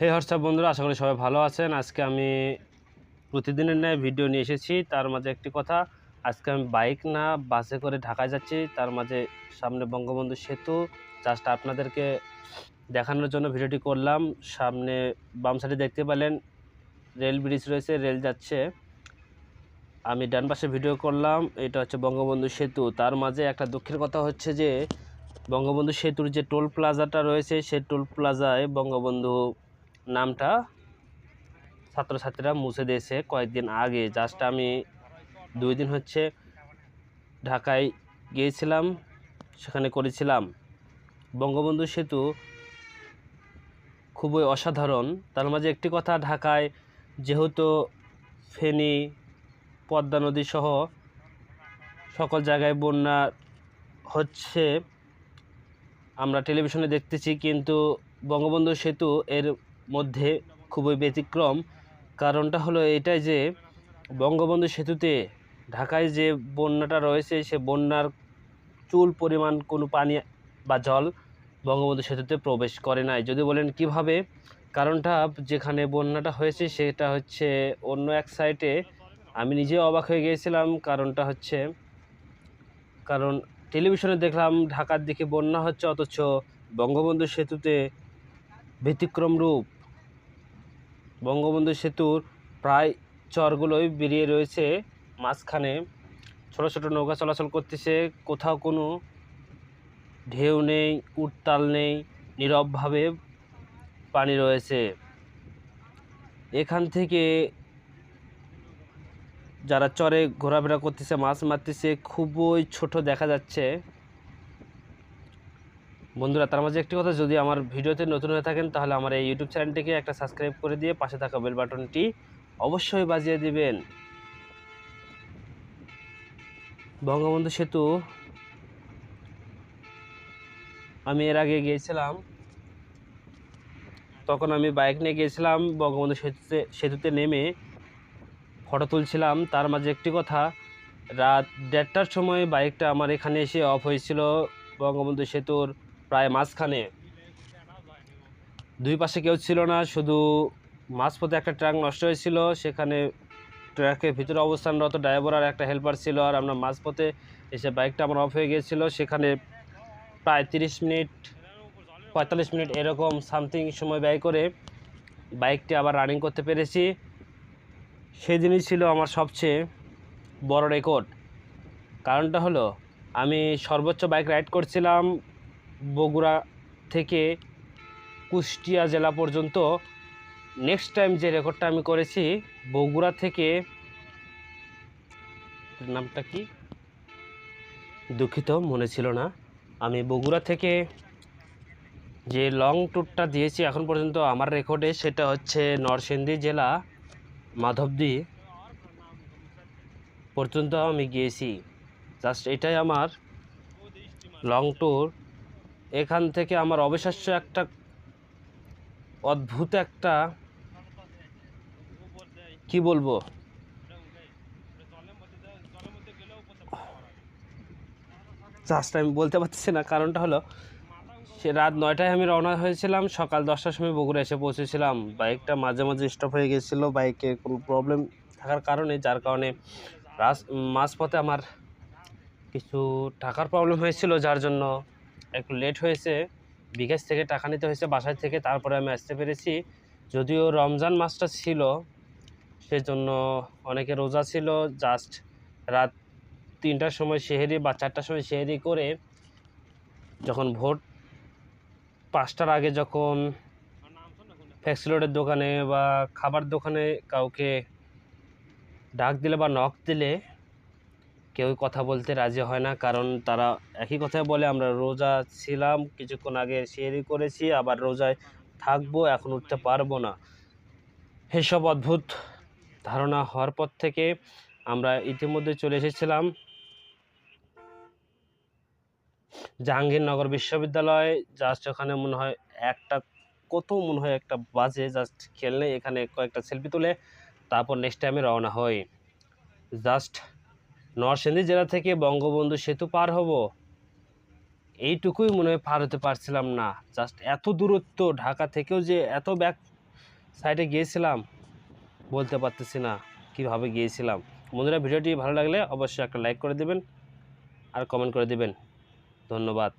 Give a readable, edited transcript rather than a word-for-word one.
হে WhatsApp বন্ধুরা, আশা করি সবাই ভালো আছেন। আজকে আমি প্রতিদিনের ন্যায় ভিডিও নিয়ে এসেছি। তার মাঝে একটি কথা, আজকে আমি বাইক না বাসে করে ঢাকায় যাচ্ছি। তার মাঝে সামনে বঙ্গবন্ধু সেতু, জাস্ট আপনাদেরকে দেখানোর জন্য ভিডিওটি করলাম। সামনে বাম সাইডে দেখতে পেলেন রেল ব্রিজ রয়েছে, রেল যাচ্ছে। আমি ডান পাশে ভিডিও করলাম, এটা হচ্ছে বঙ্গবন্ধু সেতু। তার মাঝে একটা দুঃখের কথা হচ্ছে যে বঙ্গবন্ধু সেতুর যে টোল প্লাজাটা রয়েছে, সেই টোল প্লাজায় বঙ্গবন্ধু নামটা ছাত্রছাত্রীরা মুছে দিয়েছে কয়েকদিন আগে। জাস্ট আমি 2 দিন হচ্ছে ঢাকায় গিয়েছিলাম, সেখানে করেছিলাম। বঙ্গবন্ধু সেতু খুবই অসাধারণ। তার মাঝে একটি কথা, ঢাকায় যেহেতু ফেনী, পদ্মা নদী সহ সকল জায়গায় বন্যা হচ্ছে, আমরা টেলিভিশনে দেখতেছি, কিন্তু বঙ্গবন্ধু সেতু এর মধ্যে খুবই ব্যতিক্রম। কারণটা হলো এটাই যে বঙ্গবন্ধু সেতুতে ঢাকায় যে বন্যাটা রয়েছে, সে বন্যার চুল পরিমাণ কোনো পানি বা জল বঙ্গবন্ধু সেতুতে প্রবেশ করে নাই। যদি বলেন কিভাবে, কারণটা যেখানে বন্যাটা হয়েছে সেটা হচ্ছে অন্য এক সাইটে। আমি নিজেও অবাক হয়ে গিয়েছিলাম। কারণটা হচ্ছে, কারণ টেলিভিশনে দেখলাম ঢাকার দিকে বন্যা হচ্ছে, অথচ বঙ্গবন্ধু সেতুতে ব্যতিক্রম রূপ। বঙ্গবন্ধু সেতুর প্রায় চরগুলোই বেরিয়ে রয়েছে, মাঝখানে ছোট ছোট নৌকা চলাচল করতেছে, কোথাও কোনো ঢেউ নেই, উত্তাল নেই, নীরবভাবে পানি রয়েছে। এখান থেকে যারা চরে ঘোরাফেরা করতেছে, মাছ মারতেছে, খুবই ছোট দেখা যাচ্ছে। বন্ধুরা, তার মাঝে একটি কথা, যদি আমার ভিডিওতে নতুন হয়ে থাকেন তাহলে আমার এই ইউটিউব চ্যানেলটিকে একটা সাবস্ক্রাইব করে দিয়ে পাশে থাকা বেল বাটনটি অবশ্যই বাজিয়ে দিবেন। বঙ্গবন্ধু সেতু আমি এর আগে গিয়েছিলাম, তখন আমি বাইক নিয়ে গিয়েছিলাম। বঙ্গবন্ধু সেতুতে নেমে ফটো তুলছিলাম। তার মাঝে একটি কথা, রাত 1:30টার সময় বাইকটা আমার এখানে এসে অফ হয়েছিল বঙ্গবন্ধু সেতুর প্রায় মাঝখানে। দুই পাশে কেউ ছিল না, শুধু মাঝপথে একটা ট্রাক নষ্ট হয়েছিল। সেখানে ট্রাকের ভিতরে অবস্থানরত ড্রাইভার আর একটা হেল্পার ছিল, আর আমরা মাঝপথে এসে বাইকটা আমার অফ হয়ে গিয়েছিল। সেখানে প্রায় 30 মিনিট 45 মিনিট এরকম সামথিং সময় ব্যয় করে বাইকটি আবার রানিং করতে পেরেছি। সেদিনই ছিল আমার সবচেয়ে বড় রেকর্ড। কারণটা হলো, আমি সর্বোচ্চ বাইক রাইড করছিলাম বগুড়া থেকে কুষ্টিয়া জেলা পর্যন্ত। নেক্সট টাইম যে রেকর্ডটা আমি করেছি, বগুড়া থেকে, নামটা কি দুঃখিত মনে ছিল না, আমি বগুড়া থেকে যে লং ট্যুরটা দিয়েছি এখন পর্যন্ত আমার রেকর্ডে, সেটা হচ্ছে নরসিংদী জেলা মাধবদী পর্যন্ত আমি গিয়েছি। জাস্ট এটাই আমার লং ট্যুর। এখান থেকে আমার অবিশ্বাস্য একটা, অদ্ভুত একটা, কি বলবো, জাস্ট আমি বলতে পারছি না। কারণটা হলো, সে রাত 9টায় আমি রওনা হয়েছিলাম, সকাল 10টার সময় বগুড়া এসে পৌঁছেছিলাম। বাইকটা মাঝে মাঝে স্টপ হয়ে গেছিলো, বাইকে কোনো প্রবলেম থাকার কারণে, যার কারণে মাঝপথে আমার কিছু টাকার প্রবলেম হয়েছিল, যার জন্য একটু লেট হয়েছে। বিকাশ থেকে টাকা নিতে হয়েছে বাসায় থেকে, তারপরে আমি আসতে পেরেছি। যদিও রমজান মাসটা ছিল, সেজন্য অনেকে রোজা ছিল। জাস্ট রাত 3টার সময় সেহেরি বা 4টার সময় সেহেরি করে, যখন ভোর 5টার আগে যখন ফ্যাক্সিলোডের দোকানে বা খাবার দোকানে কাউকে ডাক দিলে বা নক দিলে কেউই কথা বলতে রাজি হয় না। কারণ তারা একই কথাই বলে, আমরা রোজা ছিলাম, কিছুক্ষণ আগে সেহরি করেছি, আবার রোজায় থাকবো, এখন উঠতে পারবো না। এসব অদ্ভুত ধারণা হওয়ার পর থেকে আমরা ইতিমধ্যে চলে এসেছিলাম জাহাঙ্গীরনগর বিশ্ববিদ্যালয়। জাস্ট ওখানে মনে হয় একটা বাজে, জাস্ট খেললে এখানে কয়েকটা সেলফি তুলে তারপর নেক্সট টাইমে রওনা হই। জাস্ট নরসিংদী জেলা থেকে বঙ্গবন্ধু সেতু পার হব, এইটুকুই মনে হয় পার হতে পারছিলাম না। জাস্ট এত দূরত্ব, ঢাকা থেকেও যে এত ব্যাক সাইটে গিয়েছিলাম, বলতে পারতেছি না কীভাবে গিয়েছিলাম। বন্ধুরা, ভিডিওটি ভালো লাগলে অবশ্যই একটা লাইক করে দেবেন আর কমেন্ট করে দেবেন। ধন্যবাদ।